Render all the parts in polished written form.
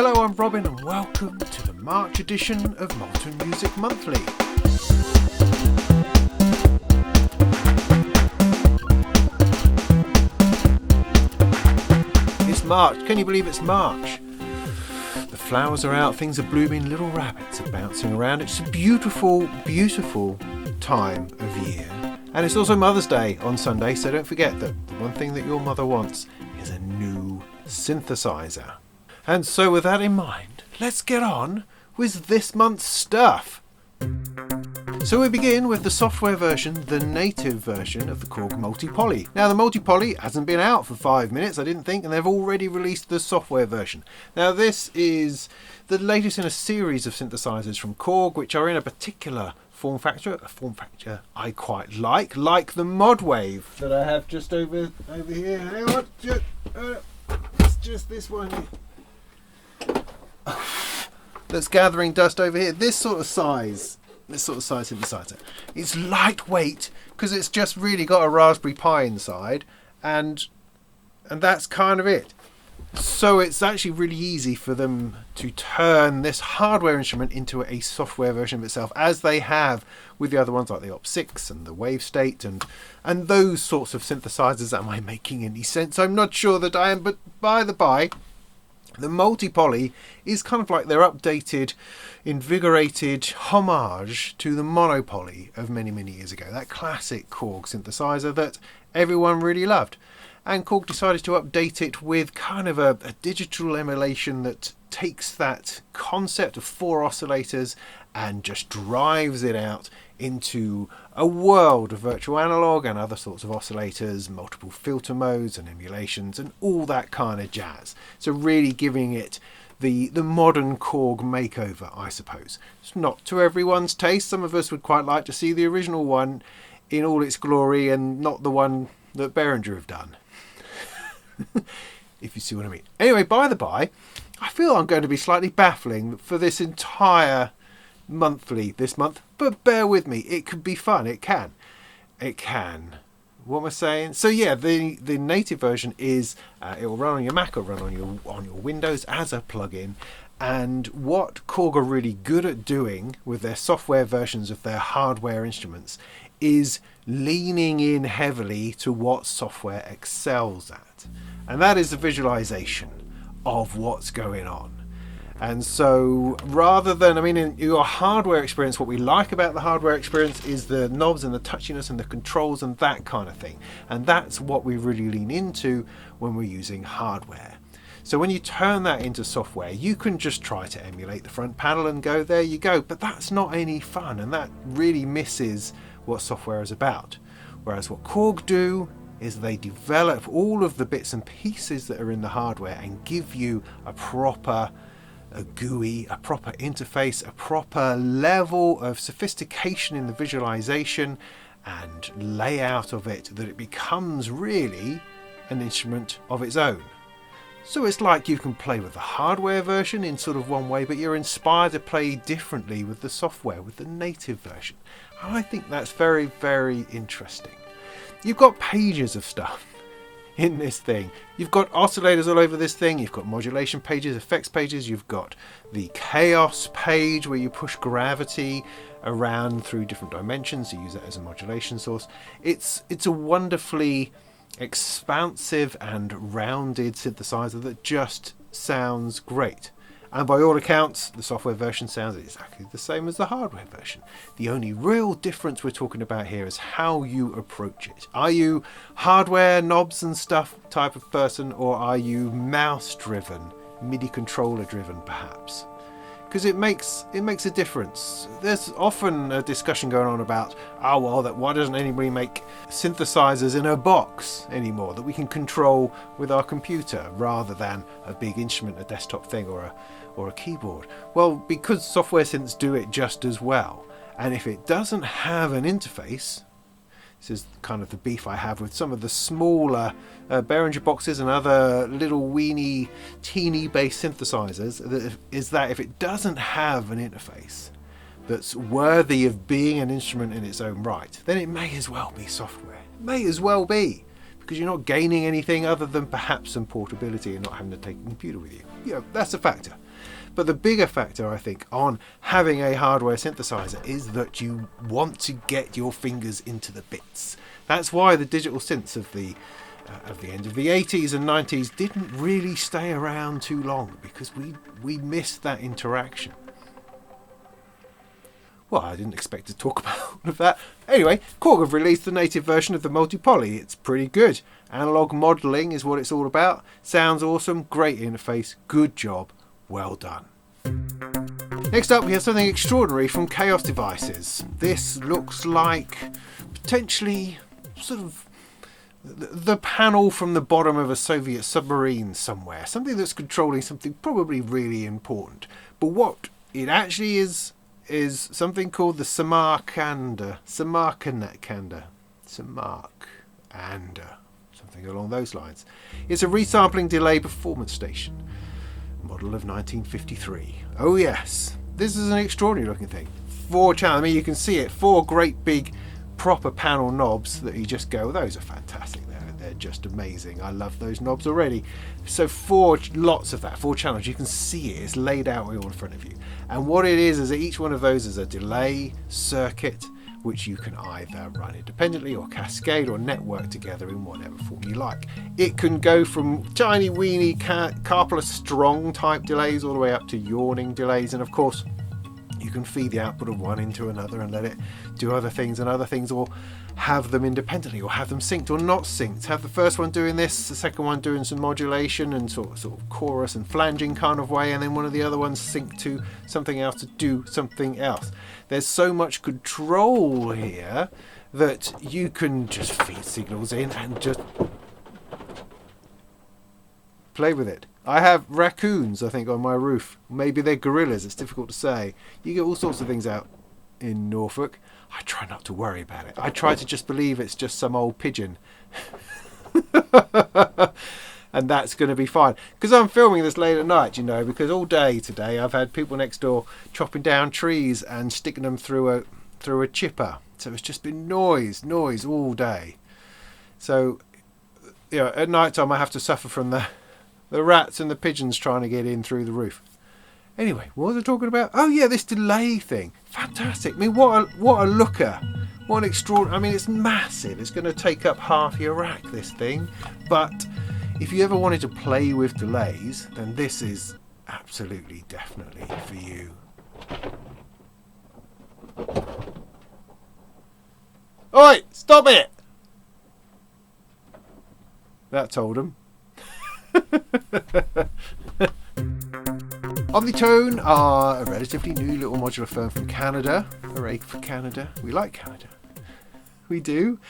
Hello, I'm Robin and welcome to the March edition of Molten Music Monthly. It's March, can you believe it's March? The flowers are out, things are blooming, little rabbits are bouncing around. It's a beautiful, beautiful time of year. And it's also Mother's Day on Sunday, so don't forget that the one thing that your mother wants is a new synthesizer. And so with that in mind, let's get on with this month's stuff. So we begin with the software version, the native version of the Korg Multi-Poly. Now the Multi-Poly hasn't been out for 5 minutes, I didn't think, and they've already released the software version. Now this is the latest in a series of synthesizers from Korg, which are in a particular form factor, a form factor I quite like the Modwave that I have just over here. Hang on, it's just this one here. That's gathering dust over here. This sort of size synthesizer. It's lightweight because it's just really got a Raspberry Pi inside, and that's kind of it. So it's actually really easy for them to turn this hardware instrument into a software version of itself, as they have with the other ones like the Op6 and the Wave State and those sorts of synthesizers. Am I making any sense? I'm not sure that I am, but by the by, the Multi-Poly is kind of like their updated, invigorated homage to the Monopoly of many, many years ago. That classic Korg synthesizer that everyone really loved. And Korg decided to update it with kind of a digital emulation that takes that concept of 4 oscillators and just drives it out into a world of virtual analog and other sorts of oscillators, multiple filter modes and emulations and all that kind of jazz. So really giving it the modern Korg makeover, I suppose. It's not to everyone's taste. Some of us would quite like to see the original one in all its glory and not the one that Behringer have done. If you see what I mean. Anyway, by the by, I feel I'm going to be slightly baffling for this entire monthly this month, but bear with me. It could be fun. It can. What am I saying? So yeah, the native version is it will run on your Mac or run on your Windows as a plugin. And what Korg are really good at doing with their software versions of their hardware instruments is leaning in heavily to what software excels at. And that is the visualization of what's going on. And so rather than, in your hardware experience, what we like about the hardware experience is the knobs and the touchiness and the controls and that kind of thing. And that's what we really lean into when we're using hardware. So when you turn that into software, you can just try to emulate the front panel and go, there you go. But that's not any fun, and that really misses what software is about. Whereas what Korg do is they develop all of the bits and pieces that are in the hardware and give you a proper GUI, a proper interface, a proper level of sophistication in the visualization and layout of it that it becomes really an instrument of its own. So it's like you can play with the hardware version in sort of one way, but you're inspired to play differently with the software, with the native version. And I think that's very, very interesting. You've got pages of stuff in this thing. You've got oscillators all over this thing. You've got modulation pages, effects pages. You've got the chaos page where you push gravity around through different dimensions. You use that as a modulation source. It's a wonderfully expansive and rounded synthesizer that just sounds great. And by all accounts, the software version sounds exactly the same as the hardware version. The only real difference we're talking about here is how you approach it. Are you hardware, knobs and stuff type of person, or are you mouse-driven, MIDI controller-driven perhaps? Because it makes a difference. There's often a discussion going on about, why doesn't anybody make synthesizers in a box anymore that we can control with our computer rather than a big instrument, a desktop thing or a keyboard? Well, because software synths do it just as well. And if it doesn't have an interface, this is kind of the beef I have with some of the smaller Behringer boxes and other little weeny, teeny-based synthesizers, is that if it doesn't have an interface that's worthy of being an instrument in its own right, then it may as well be software. It may as well be, because you're not gaining anything other than perhaps some portability and not having to take a computer with you. That's a factor. But the bigger factor, I think, on having a hardware synthesizer is that you want to get your fingers into the bits. That's why the digital synths of the end of the 80s and 90s didn't really stay around too long, because we missed that interaction. Well, I didn't expect to talk about that. Anyway, Korg have released the native version of the multi-poly. It's pretty good. Analog modelling is what it's all about. Sounds awesome, great interface, good job, well done. Next up, we have something extraordinary from Chaos Devices. This looks like potentially sort of the panel from the bottom of a Soviet submarine somewhere. Something that's controlling something probably really important. But what it actually is something called the Samarkanda, something along those lines. It's a resampling delay performance station, model of 1953. Oh yes, this is an extraordinary looking thing. 4 channels, I mean you can see it, 4 great big proper panel knobs that you just go, those are fantastic. They're just amazing. I love those knobs already. So 4 lots of that, 4 channels. You can see it. It's laid out all in front of you. And what it is that each one of those is a delay circuit, which you can either run independently or cascade or network together in whatever form you like. It can go from tiny weeny Carpler strong type delays all the way up to yawning delays. And of course, you can feed the output of one into another and let it do other things, or have them independently, or have them synced or not synced. Have the first one doing this, the second one doing some modulation and sort of chorus and flanging kind of way, and then one of the other ones sync to something else to do something else. There's so much control here that you can just feed signals in and just play with it. I have raccoons, I think, on my roof. Maybe they're gorillas, it's difficult to say. You get all sorts of things out in Norfolk. I try not to worry about it. I try to just believe it's just some old pigeon. And that's going to be fine. Because I'm filming this late at night, you know, because all day today I've had people next door chopping down trees and sticking them through a chipper. So it's just been noise all day. So, you know, at night time I have to suffer from the rats and the pigeons trying to get in through the roof. Anyway, what was I talking about? Oh yeah, this delay thing. Fantastic. I mean, what a looker. What an extraordinary... I mean, it's massive. It's going to take up half your rack, this thing. But if you ever wanted to play with delays, then this is absolutely, definitely for you. Oi! Stop it! That told him. Omnitone are a relatively new little modular firm from Canada. Hooray for Canada. We like Canada. We do.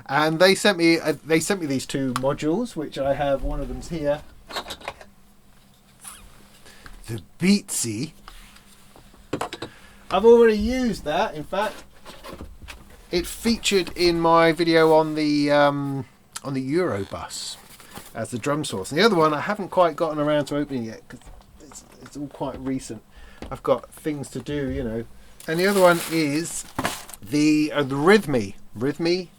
And they sent me these 2 modules, which I have. One of them's here. The Beatsi. I've already used that. In fact, it featured in my video on the Eurobus as the drum source. And the other one I haven't quite gotten around to opening yet, because it's all quite recent. I've got things to do, you know. And the other one is the Rhythmi Beatsi.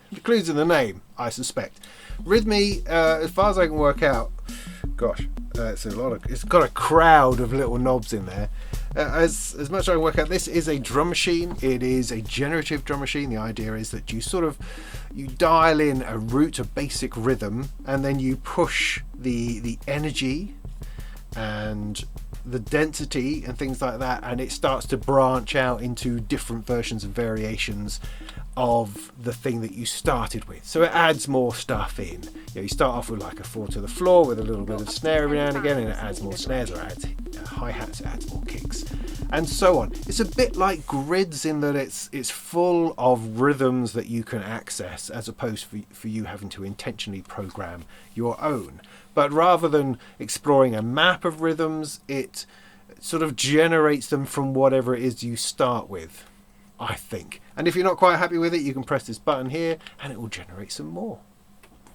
It includes in the name, I suspect. Rhythmi, as far as I can work out, gosh, it's got a crowd of little knobs in there. As much as I can work out, this is a drum machine. It is a generative drum machine. The idea is that you dial in a root, a basic rhythm, and then you push the energy and the density and things like that, and it starts to branch out into different versions and variations of the thing that you started with. So it adds more stuff in. You start off with like a 4 to the floor with a little bit of snare every now and again, and it adds more snares, or adds hi-hats, it adds more kicks, and so on. It's a bit like grids in that it's full of rhythms that you can access, as opposed for you having to intentionally program your own. But rather than exploring a map of rhythms, it sort of generates them from whatever it is you start with, I think. And if you're not quite happy with it, you can press this button here and it will generate some more.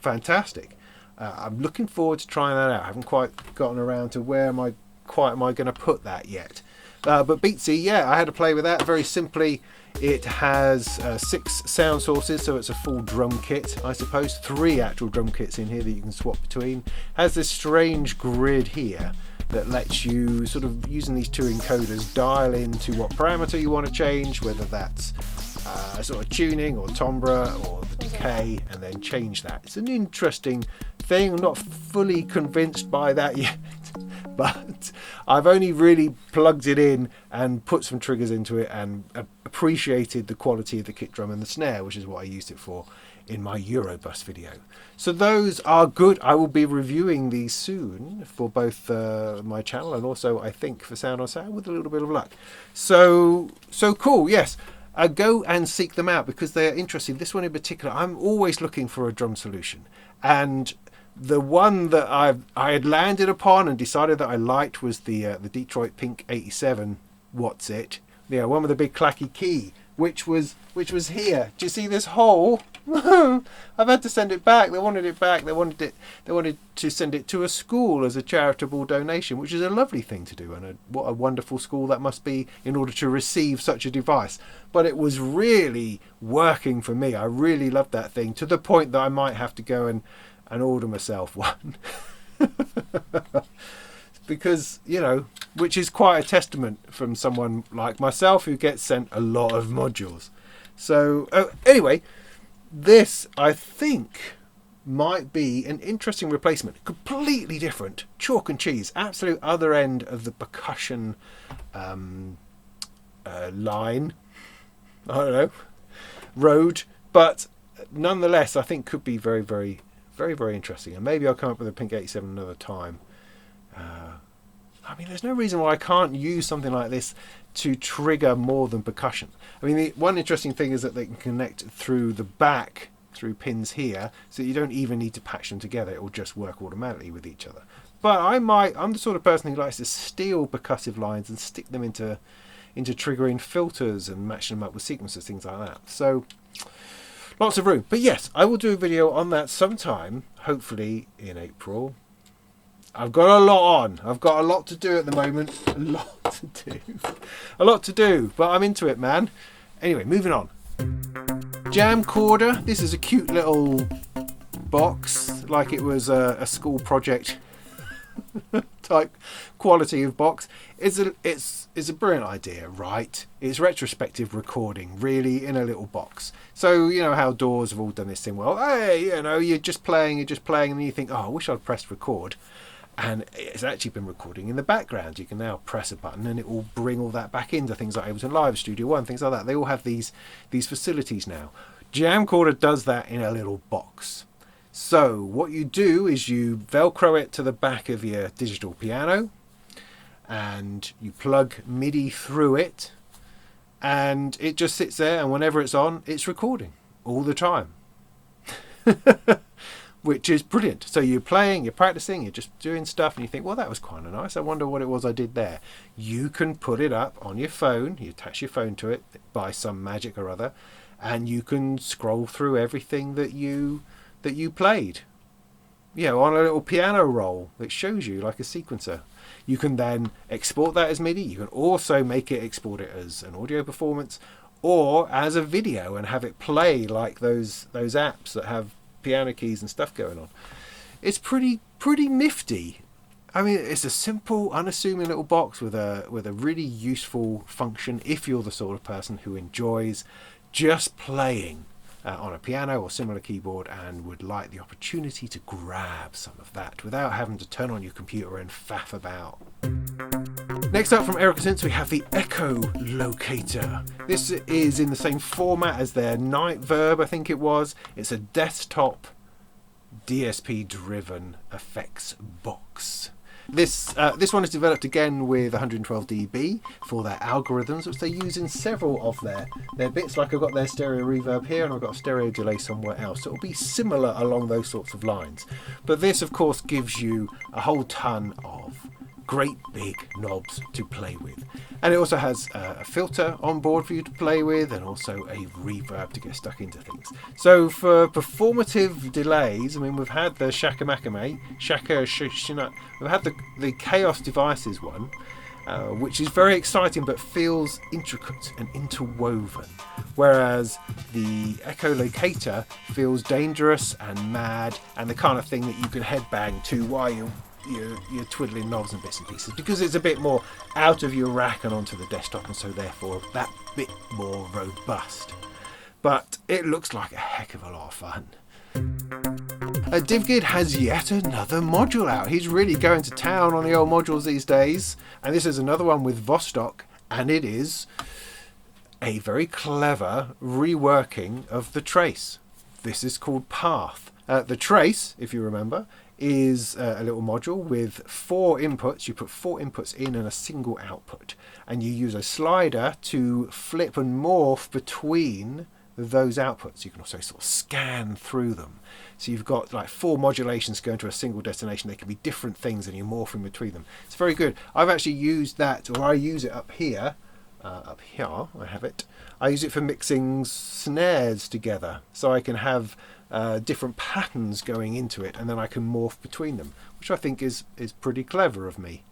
Fantastic. I'm looking forward to trying that out. I haven't quite gotten around to where am I going to put that yet. But Beatsi, yeah, I had to play with that very simply. It has 6 sound sources, so it's a full drum kit, I suppose. 3 actual drum kits in here that you can swap between. Has this strange grid here that lets you, sort of using these 2 encoders, dial into what parameter you want to change, whether that's sort of tuning or timbre or the decay, and then change that. It's an interesting thing. I'm not fully convinced by that yet, but I've only really plugged it in and put some triggers into it and appreciated the quality of the kick drum and the snare, which is what I used it for in my Eurobus video. So those are good. I will be reviewing these soon for both my channel and also, I think, for Sound on Sound with a little bit of luck. So cool, yes. Go and seek them out because they're interesting. This one in particular, I'm always looking for a drum solution, and the one that I had landed upon and decided that I liked was the Detroit Pink 87 What's It, yeah, one with the big clacky key, which was here. Do you see this hole? I've had to send it back. They wanted it back. They wanted to send it to a school as a charitable donation, which is a lovely thing to do, and what a wonderful school that must be in order to receive such a device. But it was really working for me. I really loved that thing, to the point that I might have to go and order myself one. Because, you know, which is quite a testament from someone like myself who gets sent a lot of modules. So anyway, this I think might be an interesting replacement. Completely different, chalk and cheese, absolute other end of the percussion line, I don't know, road, but nonetheless I think could be very, very, very, very interesting. And maybe I'll come up with a Pink 87 another time. I mean, there's no reason why I can't use something like this to trigger more than percussion. I mean, the one interesting thing is that they can connect through the back, through pins here, so you don't even need to patch them together. It will just work automatically with each other. But I'm the sort of person who likes to steal percussive lines and stick them into triggering filters and matching them up with sequencers, things like that. So lots of room. But yes, I will do a video on that sometime, hopefully in April. I've got a lot on. I've got a lot to do at the moment. A lot to do. But I'm into it, man. Anyway, moving on. Jamcorder. This is a cute little box, like it was a school project type quality of box. It's a brilliant idea, right? It's retrospective recording, really, in a little box. So you know how DAWs have all done this thing. Well, hey, you know, you're just playing, and then you think, oh, I wish I'd pressed record. And it's actually been recording in the background. You can now press a button and it will bring all that back into things like Ableton Live, Studio One, things like that. They all have these facilities now. Jamcorder does that in a little box. So what you do is you Velcro it to the back of your digital piano and you plug Midi through it, and it just sits there, and whenever it's on, it's recording all the time. Which is brilliant. So you're playing, you're practicing, you're just doing stuff, and you think, well, that was quite nice. I wonder what it was I did there. You can put it up on your phone. You attach your phone to it by some magic or other, and you can scroll through everything that you played. You know, on a little piano roll that shows you like a sequencer. You can then export that as MIDI. You can also export it as an audio performance or as a video and have it play like those apps that have piano keys and stuff going on. It's pretty nifty. I mean, it's a simple, unassuming little box with a really useful function if you're the sort of person who enjoys just playing on a piano or similar keyboard and would like the opportunity to grab some of that without having to turn on your computer and faff about. Next up from Synths, we have the Echolocator. This is in the same format as their Night Verb, I think it was. It's a desktop DSP-driven effects box. This one is developed again with 112 dB for their algorithms, which they use in several of their bits. Like I've got their stereo reverb here, and I've got a stereo delay somewhere else. So it'll be similar along those sorts of lines. But this, of course, gives you a whole ton of great big knobs to play with, and it also has a filter on board for you to play with, and also a reverb to get stuck into things. So for performative delays, I mean, we've had the we've had the Chaos Devices one, which is very exciting but feels intricate and interwoven. Whereas the Echolocator feels dangerous and mad and the kind of thing that you can headbang to while you're twiddling knobs and bits and pieces, because it's a bit more out of your rack and onto the desktop, and so therefore that bit more robust. But it looks like a heck of a lot of fun. DivKid has yet another module out. He's really going to town on the old modules these days, and this is another one with Vostok, and it is a very clever reworking of the trace. This is called Path. The trace, if you remember, is a little module with 4 inputs. You put 4 inputs in and a single output, and you use a slider to flip and morph between those outputs. You can also sort of scan through them. So you've got like 4 modulations going to a single destination. They can be different things and you're morphing between them. It's very good. I've actually used that, or I use it up here. I have it. I use it for mixing snares together, so I can have different patterns going into it, and then I can morph between them, which I think is pretty clever of me.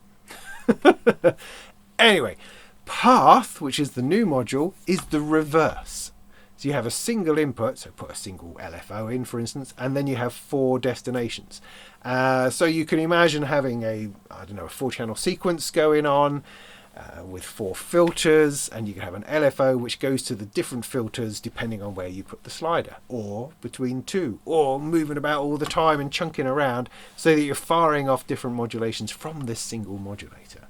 Anyway, Path, which is the new module, is the reverse. So you have a single input, so put a single LFO in, for instance, and then you have 4 destinations. So you can imagine having a 4-channel sequence going on with 4 filters, and you can have an LFO which goes to the different filters depending on where you put the slider, or between 2, or moving about all the time and chunking around so that you're firing off different modulations from this single modulator.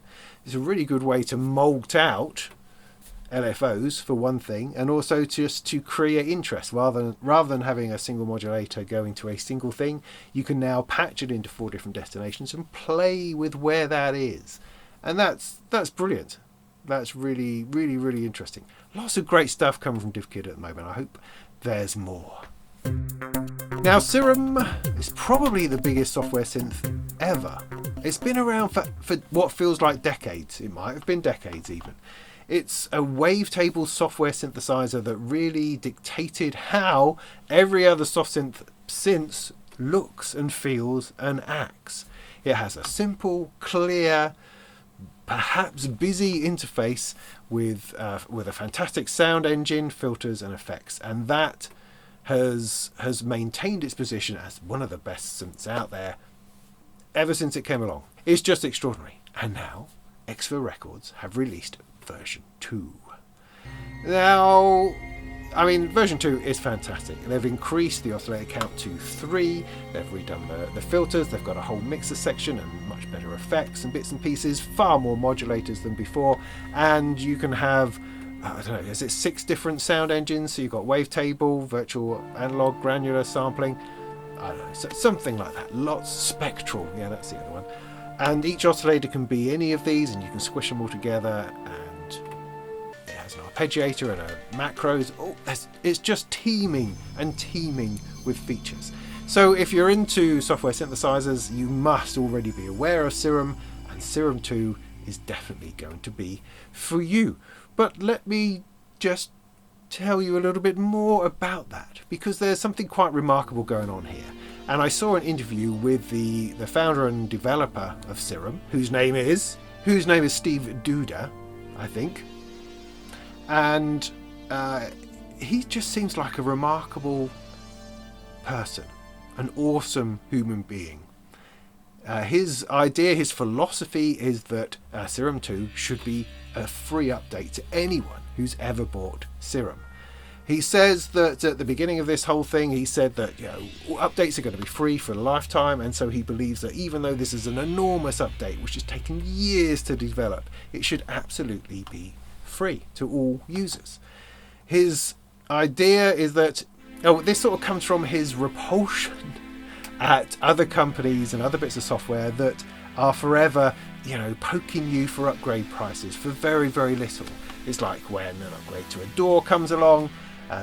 It's a really good way to mulct out LFOs for one thing, and also just to create interest. Rather than having a single modulator going to a single thing, you can now patch it into 4 different destinations and play with where that is. And that's brilliant. That's really, really, really interesting. Lots of great stuff coming from DivKid at the moment. I hope there's more. Now, Serum is probably the biggest software synth ever. It's been around for what feels like decades. It might have been decades even. It's a wavetable software synthesizer that really dictated how every other soft synth looks and feels and acts. It has a simple, clear, perhaps busy interface with a fantastic sound engine, filters and effects, and that has maintained its position as one of the best synths out there ever since it came along. It's just extraordinary. And now XFer Records have released version 2. Now, I mean, version 2 is fantastic. They've increased the oscillator count to 3, they've redone the filters, they've got a whole mixer section and much better effects and bits and pieces, far more modulators than before, and you can have, I don't know, is it 6 different sound engines? So you've got wavetable, virtual analog, granular sampling, I don't know, something like that. Lots, spectral, yeah, that's the other one. And each oscillator can be any of these, and you can squish them all together, and it has an arpeggiator and a macros. Oh, it's just teeming and teeming with features. So if you're into software synthesizers, you must already be aware of Serum, and Serum 2 is definitely going to be for you. But let me just tell you a little bit more about that, because there's something quite remarkable going on here. And I saw an interview with the founder and developer of Serum, whose name is Steve Duda, I think. And he just seems like a remarkable person, an awesome human being. His idea, his philosophy is that Serum 2 should be a free update to anyone who's ever bought Serum. He says that at the beginning of this whole thing, he said that updates are going to be free for a lifetime, and so he believes that even though this is an enormous update which has taken years to develop, it should absolutely be free to all users. His idea is that this sort of comes from his repulsion at other companies and other bits of software that are forever, poking you for upgrade prices for very, very little. It's like when an upgrade to a DAW comes along,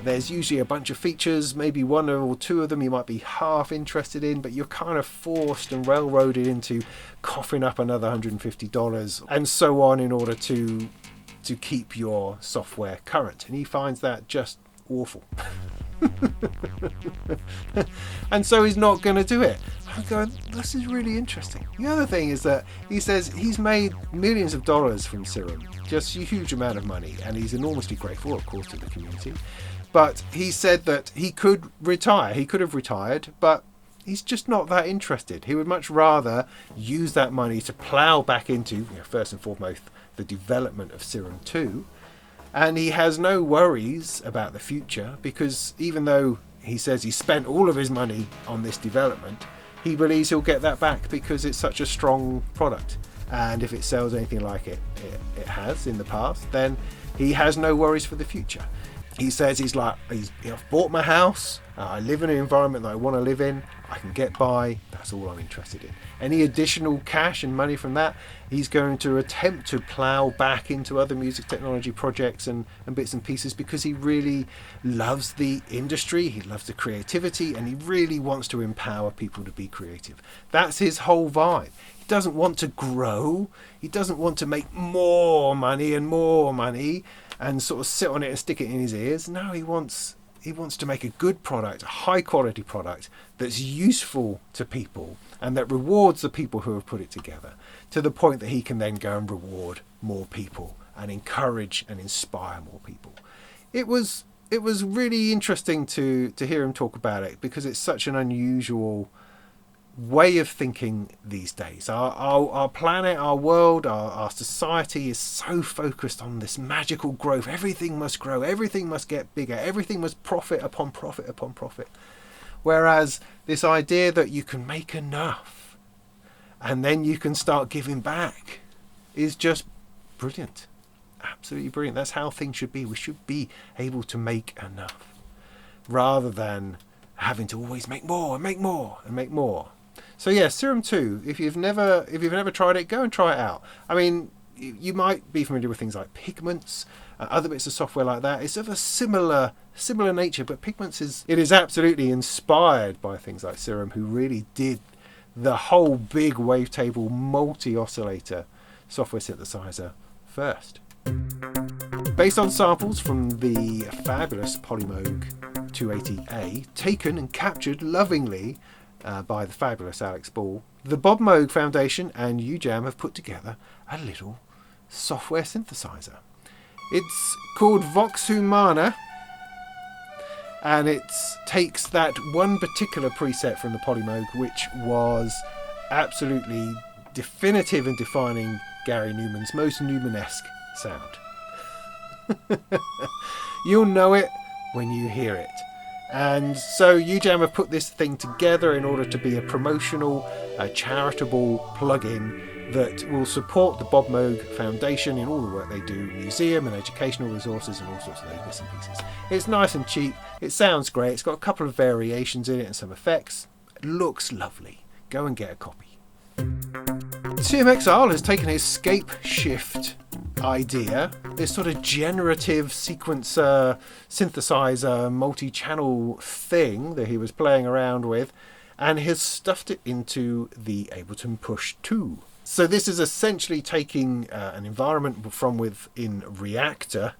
there's usually a bunch of features, maybe 1 or 2 of them you might be half interested in, but you're kind of forced and railroaded into coughing up another $150 and so on in order to keep your software current. And he finds that just awful. And so he's not going to do it. I'm going, this is really interesting. The other thing is that he says he's made millions of dollars from Serum, just a huge amount of money, and he's enormously grateful, of course, to the community. But he said that he could retire. He could have retired, but he's just not that interested. He would much rather use that money to plough back into, first and foremost, the development of Serum 2. And he has no worries about the future, because even though he says he spent all of his money on this development, he believes he'll get that back because it's such a strong product. And if it sells anything like it has in the past, then he has no worries for the future. He says I've bought my house, I live in an environment that I want to live in, I can get by, that's all I'm interested in. Any additional cash and money from that, he's going to attempt to plough back into other music technology projects and bits and pieces, because he really loves the industry, he loves the creativity, and he really wants to empower people to be creative. That's his whole vibe. He doesn't want to grow, he doesn't want to make more money and sort of sit on it and stick it in his ears. No, he wants to make a good product, a high quality product that's useful to people and that rewards the people who have put it together, to the point that he can then go and reward more people and encourage and inspire more people. It was really interesting to hear him talk about it, because it's such an unusual way of thinking these days. Our planet, our world, our society is so focused on this magical growth. Everything must grow, everything must get bigger, everything must profit upon profit upon profit. Whereas this idea that you can make enough and then you can start giving back is just brilliant. Absolutely brilliant. That's how things should be. We should be able to make enough, rather than having to always make more and make more and make more. So yeah, Serum 2, if you've never tried it, go and try it out. I mean, you might be familiar with things like Pigments, other bits of software like that. It's of a similar nature, but Pigments is absolutely inspired by things like Serum, who really did the whole big wavetable multi-oscillator software synthesizer first. Based on samples from the fabulous Polymoog 280A, taken and captured lovingly by the fabulous Alex Ball, the Bob Moog Foundation and Ujam have put together a little software synthesizer. It's called Vox Humana, and it takes that one particular preset from the Polymoog, which was absolutely definitive in defining Gary Newman's most Newman-esque sound. You'll know it when you hear it. And so Ujam have put this thing together in order to be a promotional, charitable plugin that will support the Bob Moog Foundation in all the work they do, museum and educational resources and all sorts of those bits and pieces. It's nice and cheap, it sounds great, it's got a couple of variations in it and some effects. It looks lovely. Go and get a copy. CMXL has taken his Scape Shift idea, this sort of generative sequencer, synthesizer, multi-channel thing that he was playing around with, and has stuffed it into the Ableton Push 2. So this is essentially taking an environment from within Reactor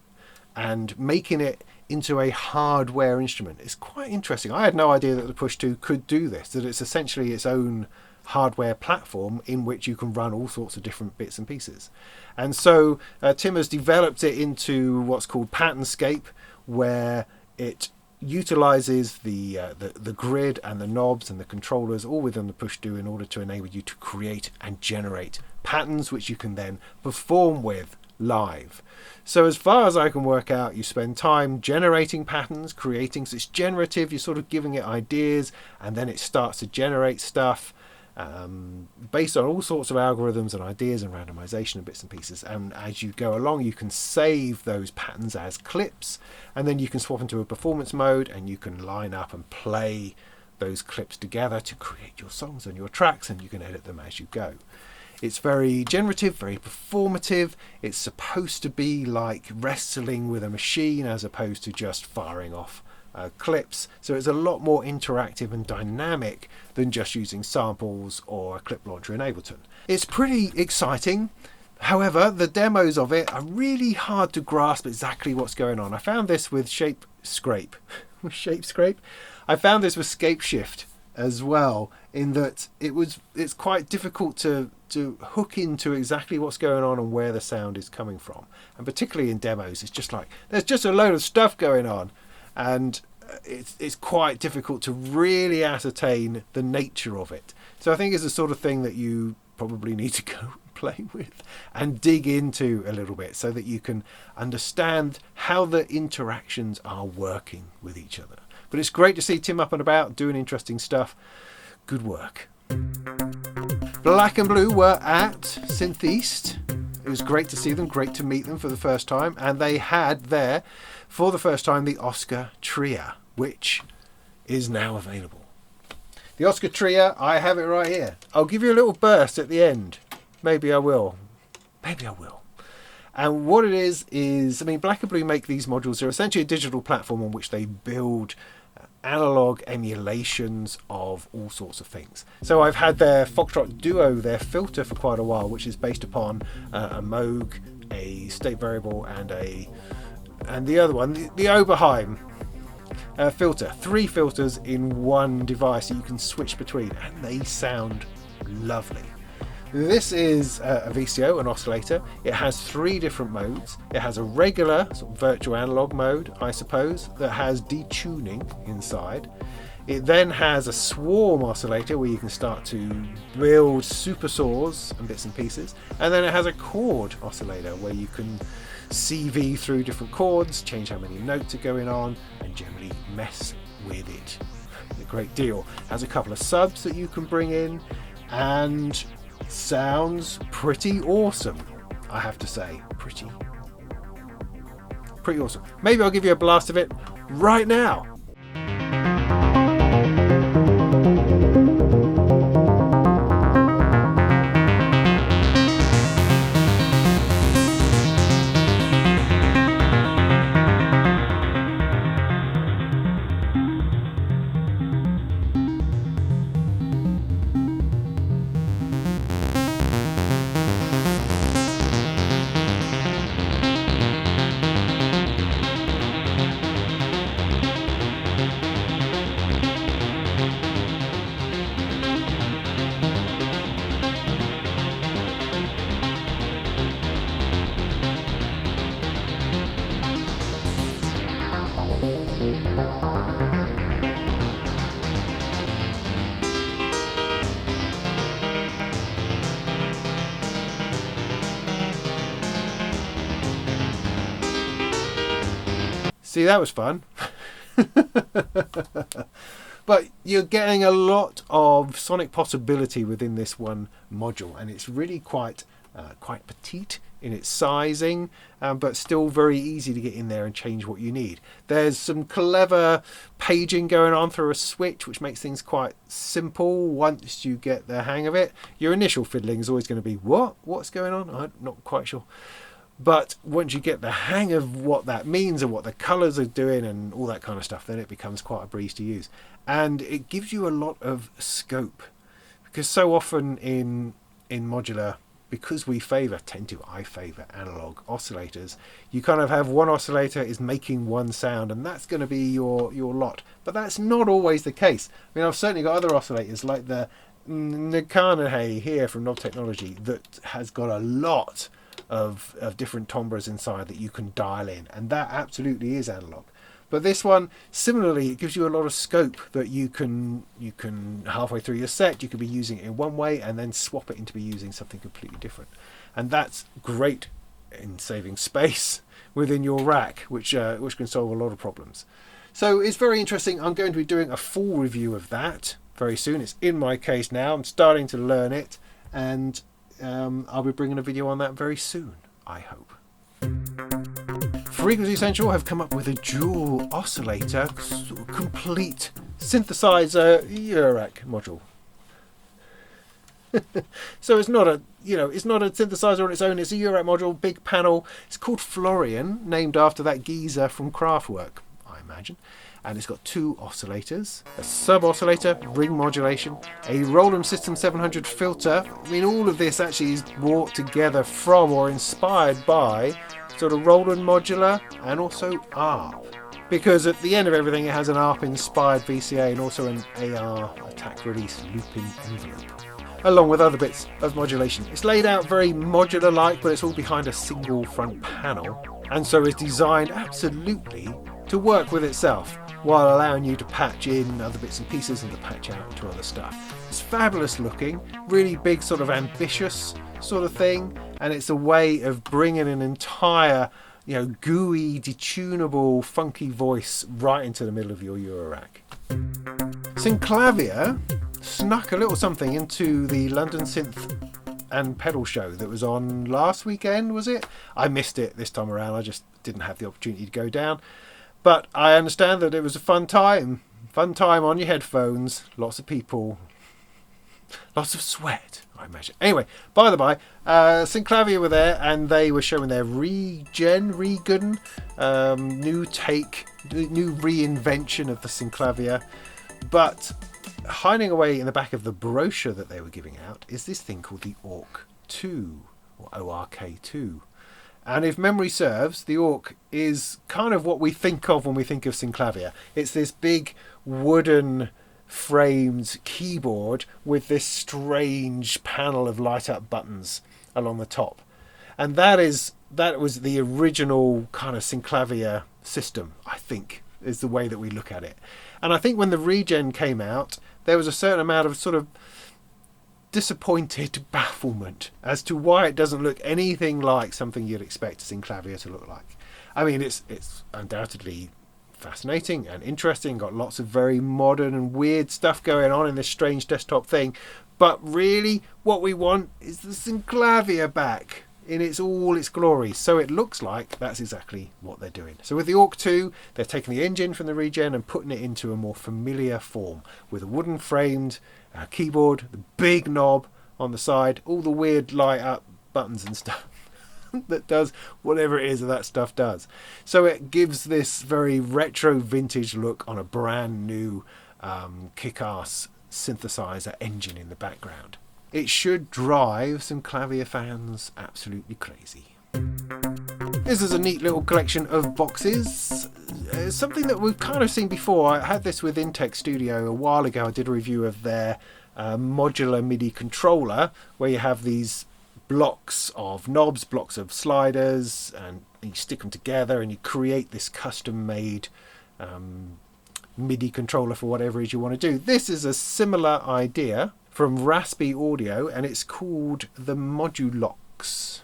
and making it into a hardware instrument. It's quite interesting. I had no idea that the Push 2 could do this, that it's essentially its own hardware platform in which you can run all sorts of different bits and pieces. And so Tim has developed it into what's called Patternscape, where it utilizes the grid and the knobs and the controllers all within the Push 2 in order to enable you to create and generate patterns which you can then perform with live. So as far as I can work out, you spend time generating patterns, creating, so it's generative, you're sort of giving it ideas, and then it starts to generate stuff based on all sorts of algorithms and ideas and randomization and bits and pieces. And as you go along, you can save those patterns as clips, and then you can swap into a performance mode and you can line up and play those clips together to create your songs and your tracks, and you can edit them as you go. It's very generative, very performative. It's supposed to be like wrestling with a machine as opposed to just firing off clips. So it's a lot more interactive and dynamic than just using samples or a clip launcher in Ableton. It's pretty exciting. However, the demos of it are really hard to grasp exactly what's going on. I found this with Shape Scrape, with Shape Scrape. I found this with Scape Shift as well, in that it's quite difficult to hook into exactly what's going on and where the sound is coming from. And particularly in demos, it's just like, there's just a load of stuff going on. And it's quite difficult to really ascertain the nature of it. So I think it's the sort of thing that you probably need to go play with and dig into a little bit so that you can understand how the interactions are working with each other. But it's great to see Tim up and about doing interesting stuff. Good work. BlaknBlu were at Synth East. It was great to see them, great to meet them for the first time, and they had there for the first time the Oscar Tria, which is now available. The Oscar Tria, I have it right here. I'll give you a little burst at the end. Maybe I will. Maybe I will. And what it is, I mean, BlaknBlu make these modules. They're essentially a digital platform on which they build analog emulations of all sorts of things. So I've had their Foxtrot Duo, their filter, for quite a while, which is based upon a Moog, a state variable, and the other one, the Oberheim filter. 3 filters in one device that you can switch between, and they sound lovely. This is a VCO, an oscillator. It has 3 different modes. It has a regular sort of virtual analog mode, I suppose, that has detuning inside. It then has a swarm oscillator where you can start to build super saws and bits and pieces. And then it has a chord oscillator where you can CV through different chords, change how many notes are going on, and generally mess with it a great deal. It has a couple of subs that you can bring in, and sounds pretty awesome, I have to say. Pretty awesome. Maybe I'll give you a blast of it right now. See, that was fun. But you're getting a lot of sonic possibility within this one module, and it's really quite petite in its sizing, but still very easy to get in there and change what you need. There's some clever paging going on through a switch, which makes things quite simple once you get the hang of it. Your initial fiddling is always going to be, what's going on? I'm not quite sure. But once you get the hang of what that means and what the colours are doing and all that kind of stuff, then it becomes quite a breeze to use. And it gives you a lot of scope, because so often in modular, because I favour analog oscillators, you kind of have one oscillator is making one sound, and that's going to be your lot. But that's not always the case. I mean, I've certainly got other oscillators like the Nakanahe here from Knob Technology that has got a lot of different timbres inside that you can dial in, and that absolutely is analog. But this one, similarly, it gives you a lot of scope that you can halfway through your set, you could be using it in one way and then swap it into be using something completely different. And that's great in saving space within your rack, which can solve a lot of problems. So it's very interesting. I'm going to be doing a full review of that very soon. It's in my case now. I'm starting to learn it, and I'll be bringing a video on that very soon, I hope. Frequency Essential have come up with a dual oscillator, complete synthesizer URAC module. So it's not a synthesizer on its own. It's a URAC module, big panel. It's called Florian, named after that geezer from Kraftwerk, I imagine. And it's got 2 oscillators, a sub-oscillator, ring modulation, a Roland System 700 filter. I mean, all of this actually is brought together from or inspired by sort of Roland modular and also ARP. because at the end of everything it has an ARP-inspired VCA and also an AR attack release looping envelope, along with other bits of modulation. It's laid out very modular-like, but it's all behind a single front panel, and so is designed absolutely to work with itself, while allowing you to patch in other bits and pieces and to patch out to other stuff. It's fabulous looking, really big, sort of ambitious sort of thing, and it's a way of bringing an entire, gooey, detunable, funky voice right into the middle of your Eurorack. Synclavier snuck a little something into the London Synth and Pedal show that was on last weekend, was it? I missed it this time around, I just didn't have the opportunity to go down. But I understand that it was a fun time on your headphones, lots of people, lots of sweat, I imagine. Anyway, by the by, Synclavier were there and they were showing their new reinvention of the Synclavier. But hiding away in the back of the brochure that they were giving out is this thing called the ORK II, or ORK II. And if memory serves, the ORK is kind of what we think of when we think of Synclavier. It's this big wooden framed keyboard with this strange panel of light up buttons along the top. And that was the original kind of Synclavier system, I think, is the way that we look at it. And I think when the regen came out, there was a certain amount of sort of disappointed bafflement as to why it doesn't look anything like something you'd expect Synclavier to look like. I mean, it's undoubtedly fascinating and interesting, got lots of very modern and weird stuff going on in this strange desktop thing, but really what we want is the Synclavier back in all its glory. So it looks like that's exactly what they're doing. So with the ORK II, they're taking the engine from the regen and putting it into a more familiar form with a wooden framed keyboard, the big knob on the side, all the weird light up buttons and stuff that does whatever it is that stuff does. So it gives this very retro vintage look on a brand new kick-ass synthesizer engine in the background. It should drive some Synclavier fans absolutely crazy. This is a neat little collection of boxes. Something that we've kind of seen before. I had this with Intech Studio a while ago. I did a review of their modular MIDI controller, where you have these blocks of knobs, blocks of sliders, and you stick them together and you create this custom-made MIDI controller for whatever it is you want to do. This is a similar idea from RaspiAudio, and it's called the Modulox,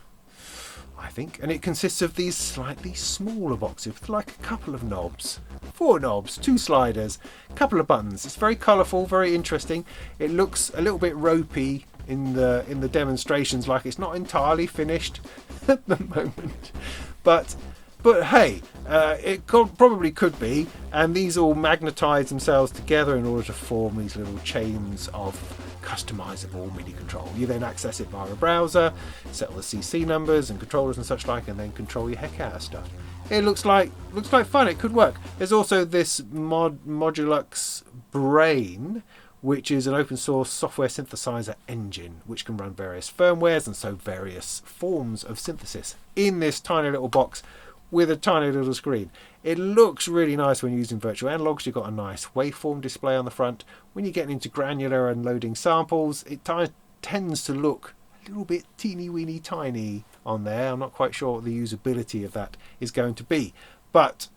I think, and it consists of these slightly smaller boxes with like a couple of knobs, 4 knobs, 2 sliders, a couple of buttons. It's very colourful, very interesting. It looks a little bit ropey in the demonstrations, like it's not entirely finished at the moment, but hey, it probably could be, and these all magnetize themselves together in order to form these little chains of customizable MIDI control. You then access it via a browser, set all the CC numbers and controllers and such like, and then control your heck out of stuff. It looks like fun. It could work. There's also this Modulox Brain, which is an open source software synthesizer engine which can run various firmwares and so various forms of synthesis in this tiny little box with a tiny little screen. It looks really nice when you're using virtual analogs. You've got a nice waveform display on the front. When you're getting into granular and loading samples, it tends to look a little bit teeny weeny tiny on there. I'm not quite sure what the usability of that is going to be, but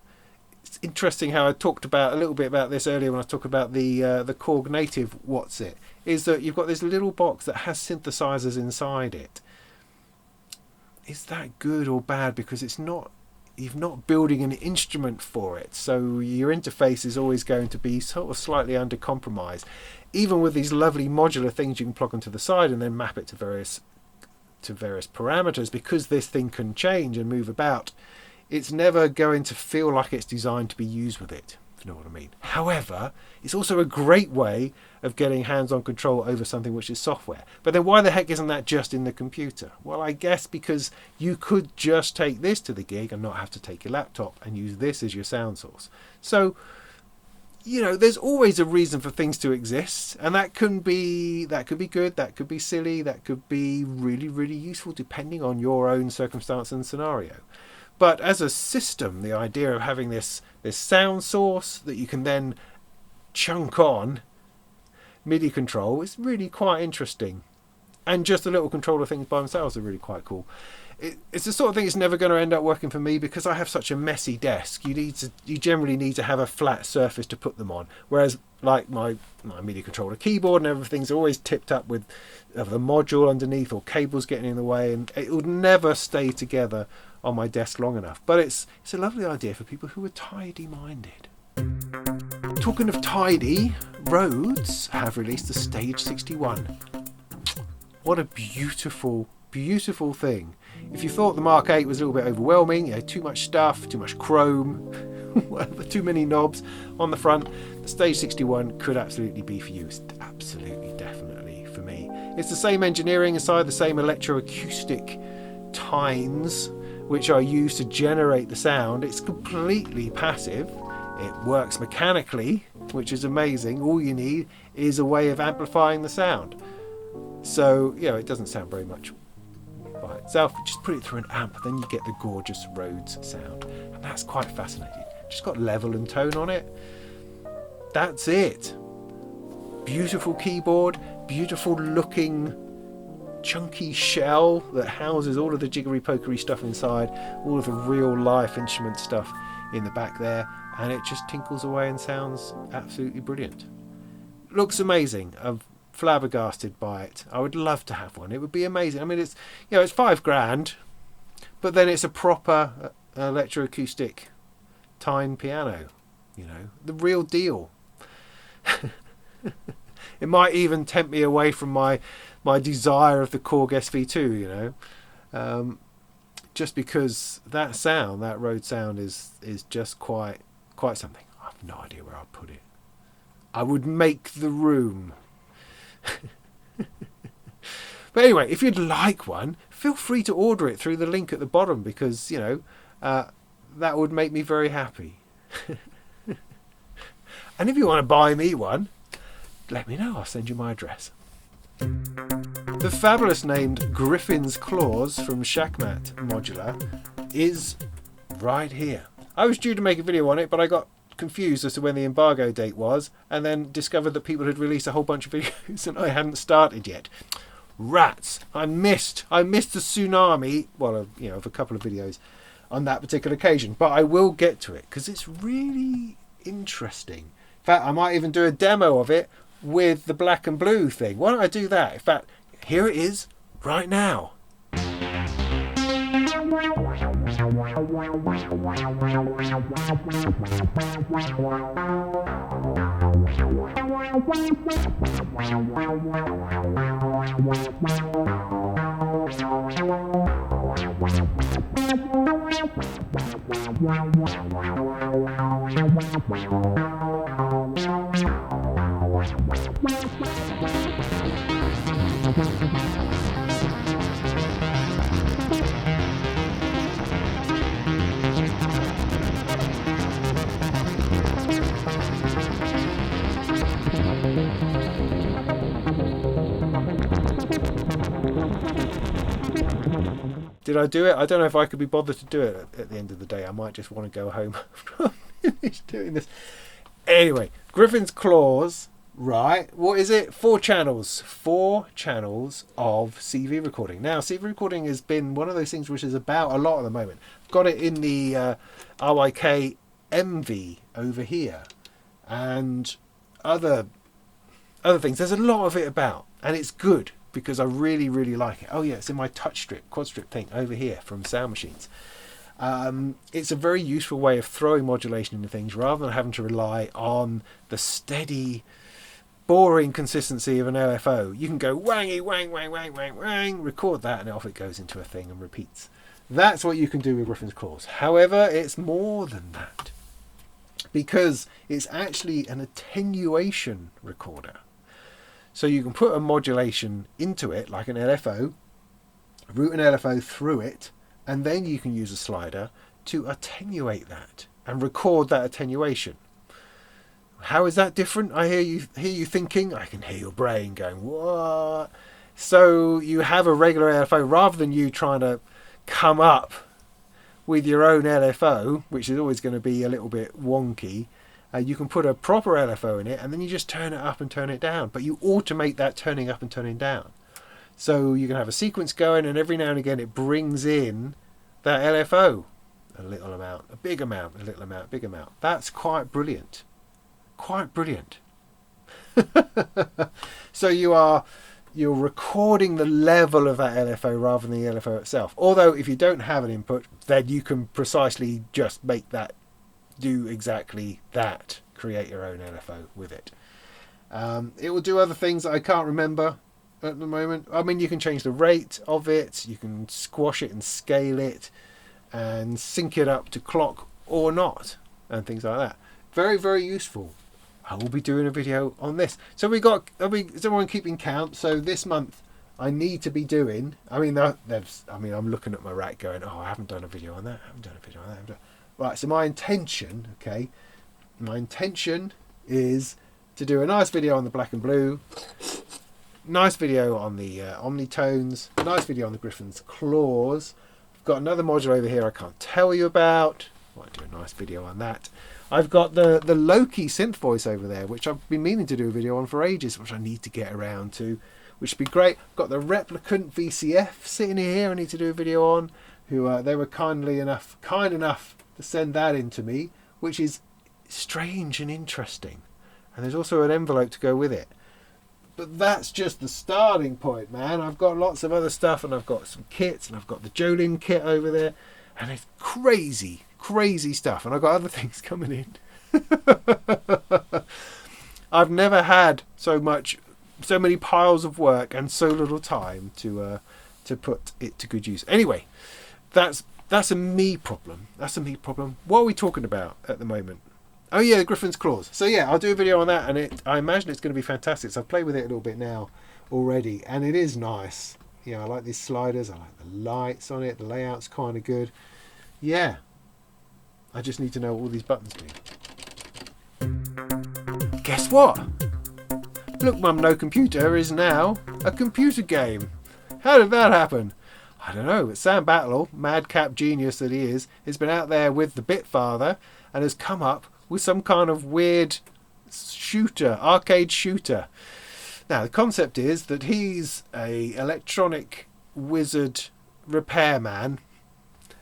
it's interesting how I talked about a little bit about this earlier when I talked about the Korg native What's It, is that you've got this little box that has synthesizers inside it. Is that good or bad? Because you're not building an instrument for it, so your interface is always going to be sort of slightly under compromise. Even with these lovely modular things you can plug onto the side and then map it to various parameters, because this thing can change and move about, it's never going to feel like it's designed to be used with it, if you know what I mean. However, it's also a great way of getting hands-on control over something which is software. But then why the heck isn't that just in the computer? Well, I guess because you could just take this to the gig and not have to take your laptop and use this as your sound source. So, there's always a reason for things to exist, and that could be good, that could be silly, that could be really, really useful depending on your own circumstance and scenario. But as a system, the idea of having this sound source that you can then chunk on MIDI control is really quite interesting. And just the little controller things by themselves are really quite cool. It's the sort of thing that's never going to end up working for me because I have such a messy desk. You generally need to have a flat surface to put them on. Whereas like my MIDI controller keyboard and everything's always tipped up with the module underneath or cables getting in the way, and it would never stay together on my desk long enough. But it's a lovely idea for people who are tidy minded. Talking of tidy, Rhodes have released the Stage 61. What a beautiful, beautiful thing. If you thought the Mark 8 was a little bit overwhelming, too much stuff, too much chrome, whatever, too many knobs on the front, the Stage 61 could absolutely be for you. It's absolutely, definitely for me. It's the same engineering inside, the same electroacoustic tines which are used to generate the sound. It's completely passive. It works mechanically, which is amazing. All you need is a way of amplifying the sound. So, it doesn't sound very much by itself. Just put it through an amp, then you get the gorgeous Rhodes sound. And that's quite fascinating. Just got level and tone on it. That's it. Beautiful keyboard, beautiful looking chunky shell that houses all of the jiggery pokery stuff inside, all of the real life instrument stuff in the back there, and it just tinkles away and sounds absolutely brilliant. Looks amazing. I'm flabbergasted by it. I would love to have one. It would be amazing. I mean, it's it's $5,000, but then it's a proper electroacoustic tine piano. The real deal. It might even tempt me away from my desire of the Korg SV2. Just because that Rhodes sound is just quite something. I have no idea where I'd put it. I would make the room. But anyway, if you'd like one, feel free to order it through the link at the bottom, because that would make me very happy. And if you want to buy me one, let me know. I'll send you my address. The fabulous named Griffin's Claws from Shakmat Modular is right here. I was due to make a video on it, but I got confused as to when the embargo date was, and then discovered that people had released a whole bunch of videos and I hadn't started yet. Rats! I missed the tsunami, of a couple of videos on that particular occasion, but I will get to it because it's really interesting. In fact, I might even do a demo of it with the BlaknBlu thing. Why don't I do that? In fact, here it is right now. Did I do it? I don't know if I could be bothered to do it at the end of the day. I might just want to go home after I finish doing this. Anyway, Griffin's Claws, right? What is it? 4 channels. 4 channels of CV recording. Now, CV recording has been one of those things which is about a lot at the moment. I've got it in the RYK MV over here, and other things. There's a lot of it about, and it's good, because I really, really like it. Oh yeah, it's in my touch strip, quad strip thing over here from Sound Machines. It's a very useful way of throwing modulation into things rather than having to rely on the steady, boring consistency of an LFO. You can go wangy, wang, wang, wang, wang, wang, record that, and off it goes into a thing and repeats. That's what you can do with Griffin's Claws. However, it's more than that, because it's actually an attenuation recorder. So you can put a modulation into it, like an LFO, route an LFO through it, and then you can use a slider to attenuate that and record that attenuation. How is that different? I hear you thinking. I can hear your brain going, what? So you have a regular LFO, rather than you trying to come up with your own LFO, which is always going to be a little bit wonky, you can put a proper LFO in it, and then you just turn it up and turn it down. But you automate that turning up and turning down. So you can have a sequence going, and every now and again it brings in that LFO. A little amount, a big amount, a little amount, big amount. That's quite brilliant. Quite brilliant. So you're recording the level of that LFO rather than the LFO itself. Although if you don't have an input, then you can precisely just make that do exactly that. Create your own LFO with it. It will do other things that I can't remember at the moment. I mean, you can change the rate of it, you can squash it and scale it and sync it up to clock or not, and things like that. Very, very useful. I will be doing a video on this. So is everyone keeping count? So this month I need to be doing, I'm looking at my rack going, oh, I haven't done a video on that, Right, so my intention is to do a nice video on the BlaknBlu, nice video on the Omnitones, nice video on the Griffin's claws. I've got another module over here I can't tell you about. I might do a nice video on that. I've got the Loki synth voice over there, which I've been meaning to do a video on for ages, which I need to get around to, which would be great. I've got the Replicant VCF sitting here I need to do a video on, who they were kind enough to send that in to me, which is strange and interesting. And there's also an envelope to go with it. But that's just the starting point, man. I've got lots of other stuff, and I've got some kits, and I've got the Jolin kit over there, and it's crazy stuff, and I've got other things coming in. I've never had so many piles of work and so little time to put it to good use. Anyway, that's a me problem. What are we talking about at the moment? Oh yeah, the Griffin's claws. So yeah, I'll do a video on that, and I imagine it's going to be fantastic. So I've played with it a little bit now already, and it is nice. Yeah, I like these sliders. I like the lights on it. The layout's kind of good. Yeah. I just need to know what all these buttons do. Guess what? Look, Mum No Computer is now a computer game. How did that happen? I don't know, but Sam Battle, madcap genius that he is, has been out there with the Bitfather and has come up with some kind of weird arcade shooter. Now, the concept is that he's a electronic wizard repairman,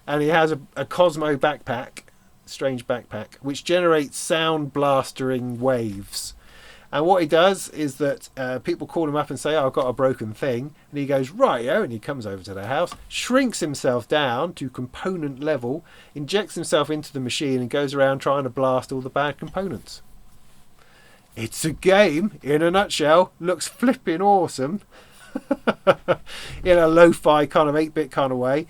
and he has a Cosmo backpack, strange backpack, which generates sound blastering waves. And what he does is that people call him up and say, oh, I've got a broken thing. And he goes, right-o, and he comes over to their house, shrinks himself down to component level, injects himself into the machine, and goes around trying to blast all the bad components. It's a game, in a nutshell. Looks flipping awesome. In a lo-fi kind of 8-bit kind of way.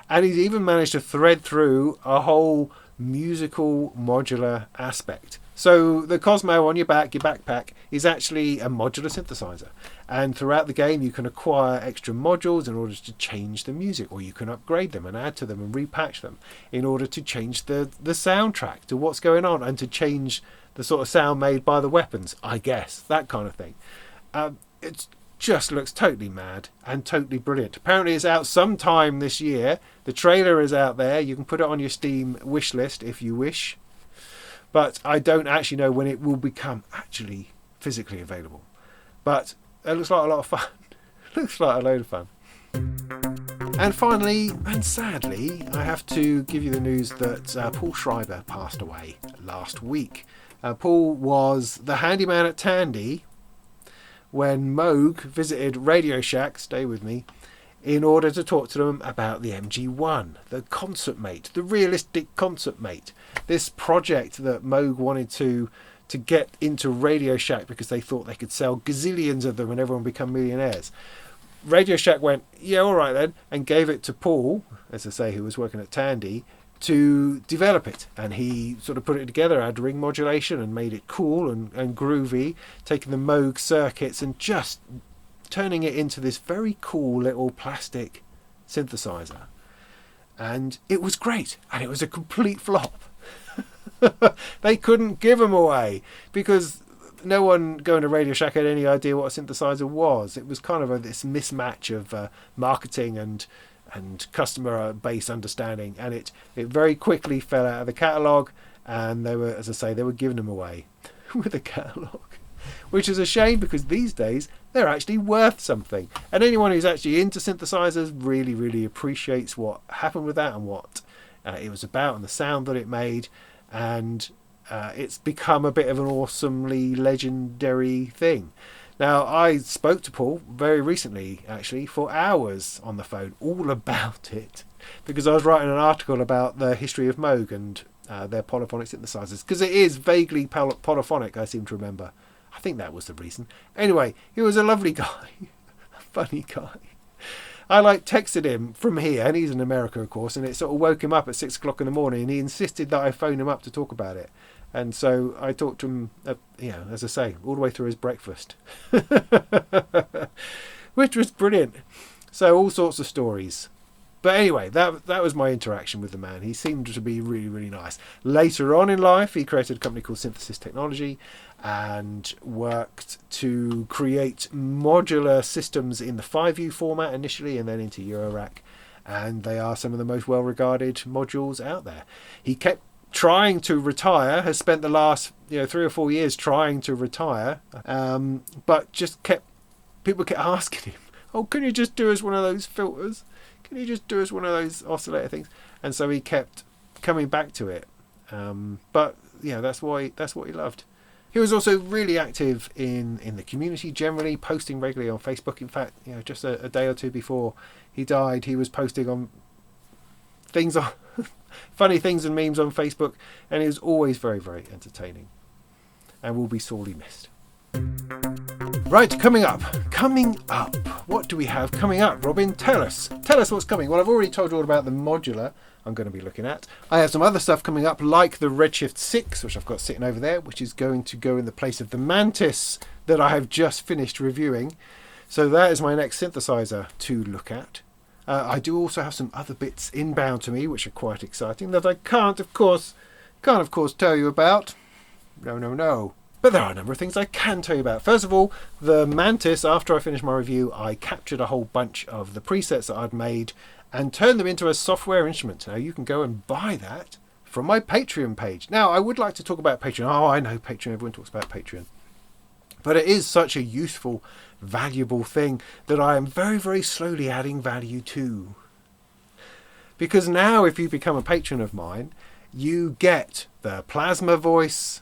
And he's even managed to thread through a whole musical modular aspect. So the Cosmo on your backpack, is actually a modular synthesizer. And throughout the game you can acquire extra modules in order to change the music, or you can upgrade them and add to them and repatch them in order to change the soundtrack to what's going on, and to change the sort of sound made by the weapons, I guess, that kind of thing. It just looks totally mad and totally brilliant. Apparently it's out sometime this year. The trailer is out there. You can put it on your Steam wish list if you wish. But I don't actually know when it will become actually physically available. But it looks like a lot of fun. Looks like a load of fun. And finally, and sadly, I have to give you the news that Paul Schreiber passed away last week. Paul was the handyman at Tandy when Moog visited Radio Shack, stay with me, in order to talk to them about the MG1, the concert mate, the realistic concert mate. This project that Moog wanted to get into Radio Shack because they thought they could sell gazillions of them and everyone become millionaires. Radio Shack went, yeah, all right then, and gave it to Paul, as I say, who was working at Tandy, to develop it. And he sort of put it together, had ring modulation and made it cool and groovy, taking the Moog circuits and just turning it into this very cool little plastic synthesizer. And it was great, and it was a complete flop. They couldn't give them away because no one going to Radio Shack had any idea what a synthesizer was. It was kind of this mismatch of marketing and customer base understanding, and it very quickly fell out of the catalogue, and they were, as I say, they were giving them away with a catalogue, which is a shame because these days they're actually worth something, and anyone who's actually into synthesizers really appreciates what happened with that and what it was about and the sound that it made, and it's become a bit of an awesomely legendary thing. Now, I spoke to Paul very recently, actually, for hours on the phone, all about it, because I was writing an article about the history of Moog and their polyphonic synthesizers, because it is vaguely polyphonic, I seem to remember. I think that was the reason. Anyway, he was a lovely guy, a funny guy. I texted him from here, and he's in America, of course, and it sort of woke him up at 6 o'clock in the morning, and he insisted that I phone him up to talk about it. And so I talked to him, as I say, all the way through his breakfast, which was brilliant. So all sorts of stories. But anyway, that was my interaction with the man. He seemed to be really nice. Later on in life, he created a company called Synthesis Technology and worked to create modular systems in the 5U format initially, and then into Eurorack. And they are some of the most well-regarded modules out there. He kept trying to retire, has spent the last 3 or 4 years trying to retire, but people kept asking him, oh, can you just do us one of those filters? Can you just do us one of those oscillator things? And so he kept coming back to it, but that's what he loved. He was also really active in the community generally, posting regularly on Facebook. In fact, just a day or two before he died, he was posting on things on funny things and memes on Facebook, and he was always very entertaining and will be sorely missed. Right, coming up, what do we have coming up? Robin, tell us what's coming. Well, I've already told you all about the modular I'm going to be looking at. I have some other stuff coming up, like the Redshift 6, which I've got sitting over there, which is going to go in the place of the Mantis that I have just finished reviewing. So that is my next synthesizer to look at. I do also have some other bits inbound to me, which are quite exciting, that I can't, of course, tell you about. No. But there are a number of things I can tell you about. First of all, the Mantis, after I finished my review, I captured a whole bunch of the presets that I'd made and turned them into a software instrument. Now, you can go and buy that from my Patreon page. Now, I would like to talk about Patreon. Oh, I know Patreon. Everyone talks about Patreon. But it is such a useful, valuable thing that I am very slowly adding value to. Because now, if you become a patron of mine, you get the Plasma Voice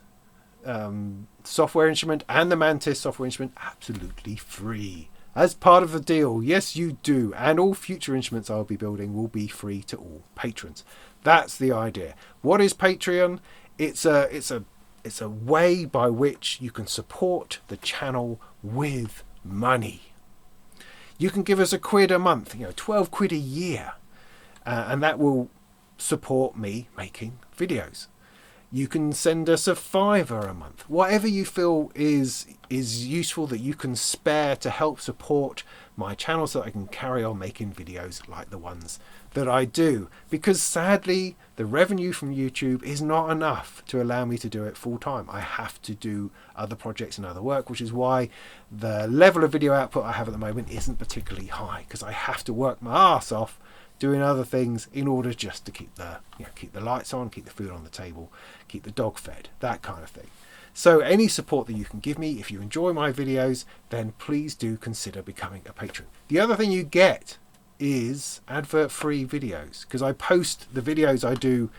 software instrument and the Mantis software instrument absolutely free. As part of the deal, yes, you do. And all future instruments I'll be building will be free to all patrons. That's the idea. What is Patreon? It's a way by which you can support the channel with money. You can give us £1 a month, 12 quid a year, and that will support me making videos. You can send us a £5 a month. Whatever you feel is useful that you can spare to help support my channel so that I can carry on making videos like the ones that I do. Because sadly, the revenue from YouTube is not enough to allow me to do it full time. I have to do other projects and other work, which is why the level of video output I have at the moment isn't particularly high, because I have to work my arse off doing other things in order just to keep the lights on, keep the food on the table, keep the dog fed, that kind of thing. So any support that you can give me, if you enjoy my videos, then please do consider becoming a patron. The other thing you get is advert-free videos, because I post the videos I do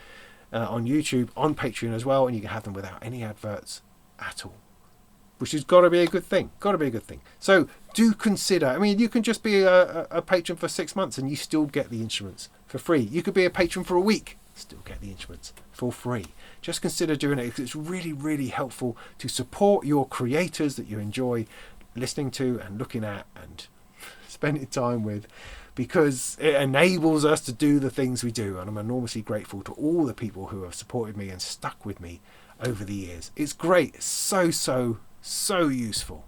on YouTube on Patreon as well, and you can have them without any adverts at all, which has got to be a good thing. So do consider. You can just be a patron for 6 months and you still get the instruments for free. You could be a patron for a week, still get the instruments for free. Just consider doing it, because it's really helpful to support your creators that you enjoy listening to and looking at and spending time with, because it enables us to do the things we do. And I'm enormously grateful to all the people who have supported me and stuck with me over the years. It's great. It's so useful.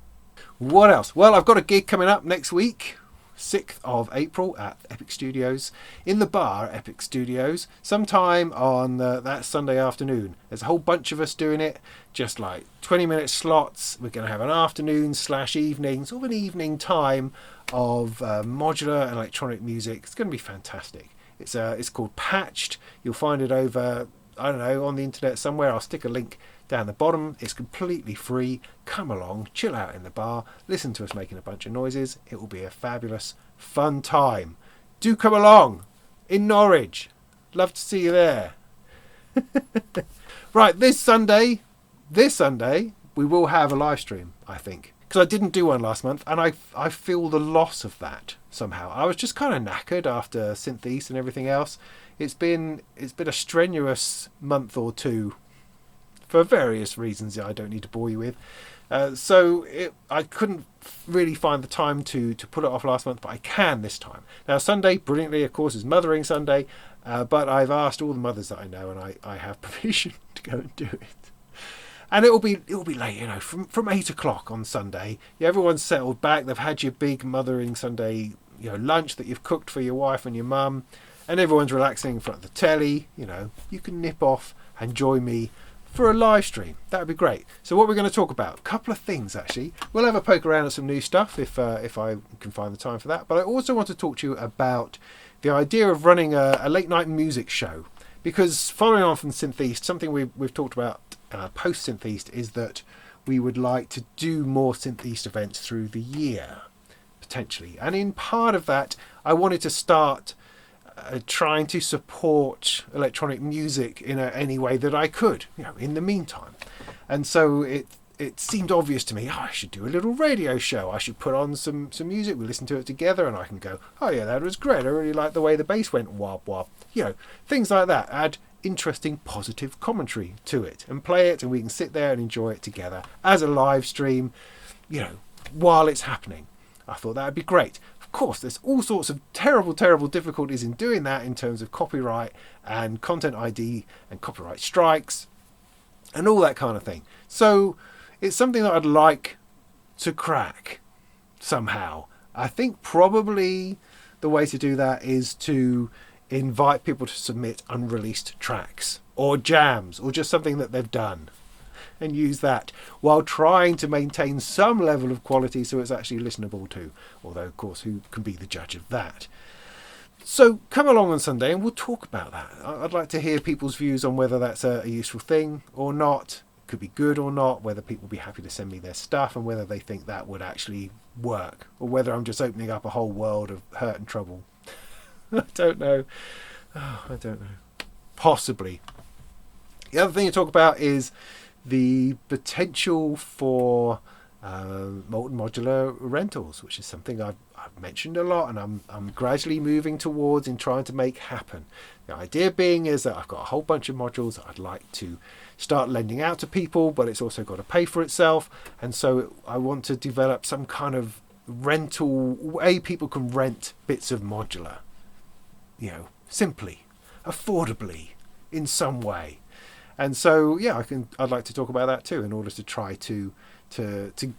What else? Well, I've got a gig coming up next week, 6th of April at Epic Studios, in the bar Epic Studios, sometime on that Sunday afternoon. There's a whole bunch of us doing it, just like 20-minute slots. We're going to have an afternoon/evening, sort of an evening time of modular and electronic music. It's going to be fantastic. It's called Patched. You'll find it over, I don't know, on the internet somewhere. I'll stick a link down the bottom. It's completely free. Come along, chill out in the bar, listen to us making a bunch of noises. It will be a fabulous, fun time. Do come along in Norwich. Love to see you there. Right, this Sunday, we will have a live stream, I think. Because I didn't do one last month, and I feel the loss of that somehow. I was just kind of knackered after Synth East and everything else. It's been a strenuous month or two for various reasons that I don't need to bore you with. I couldn't really find the time to put it off last month, but I can this time. Now, Sunday, brilliantly, of course, is Mothering Sunday, but I've asked all the mothers that I know, and I have permission to go and do it. And it'll be late, you know, from 8 o'clock on Sunday. Yeah, everyone's settled back. They've had your big Mothering Sunday, you know, lunch that you've cooked for your wife and your mum, and everyone's relaxing in front of the telly. You know, you can nip off and join me for a live stream. That would be great. So what we're going to talk about, a couple of things actually. We'll have a poke around at some new stuff if I can find the time for that. But I also want to talk to you about the idea of running a late night music show, because following on from Synth East, something we've talked about post Synth East is that we would like to do more Synth East events through the year, potentially. And in part of that, I wanted to start trying to support electronic music in any way that I could, you know, in the meantime. And so it seemed obvious to me, I should do a little radio show. I should put on some music. We listen to it together, and I can go, oh yeah, that was great. I really like the way the bass went wop wop. You know, things like that. Add interesting, positive commentary to it and play it, and we can sit there and enjoy it together as a live stream, you know, while it's happening. I thought that would be great. Of course, there's all sorts of terrible difficulties in doing that in terms of copyright and content ID and copyright strikes and all that kind of thing. So it's something that I'd like to crack somehow. I think probably the way to do that is to invite people to submit unreleased tracks or jams or just something that they've done, and use that while trying to maintain some level of quality so it's actually listenable too. Although, of course, who can be the judge of that? So come along on Sunday and we'll talk about that. I'd like to hear people's views on whether that's a useful thing or not. It could be good or not, whether people will be happy to send me their stuff and whether they think that would actually work, or whether I'm just opening up a whole world of hurt and trouble. I don't know. I don't know. Possibly. The other thing to talk about is the potential for Molten modular rentals, which is something I've mentioned a lot and I'm gradually moving towards in trying to make happen. The idea being is that I've got a whole bunch of modules I'd like to start lending out to people, but it's also got to pay for itself, and so I want to develop some kind of rental way people can rent bits of modular, you know, simply, affordably, in some way. And so, yeah, I'd like to talk about that too, in order to try to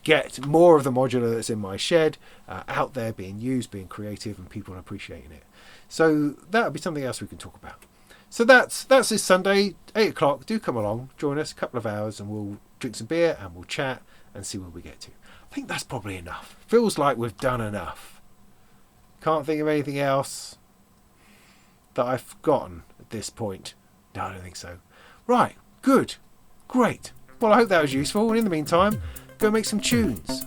get more of the modular that's in my shed out there, being used, being creative, and people appreciating it. So that would be something else we can talk about. So that's this Sunday, 8 o'clock. Do come along, join us a couple of hours, and we'll drink some beer and we'll chat and see where we get to. I think that's probably enough. Feels like we've done enough. Can't think of anything else that I've forgotten at this point. No, I don't think so. Right, good, great. Well, I hope that was useful, and in the meantime, go make some tunes.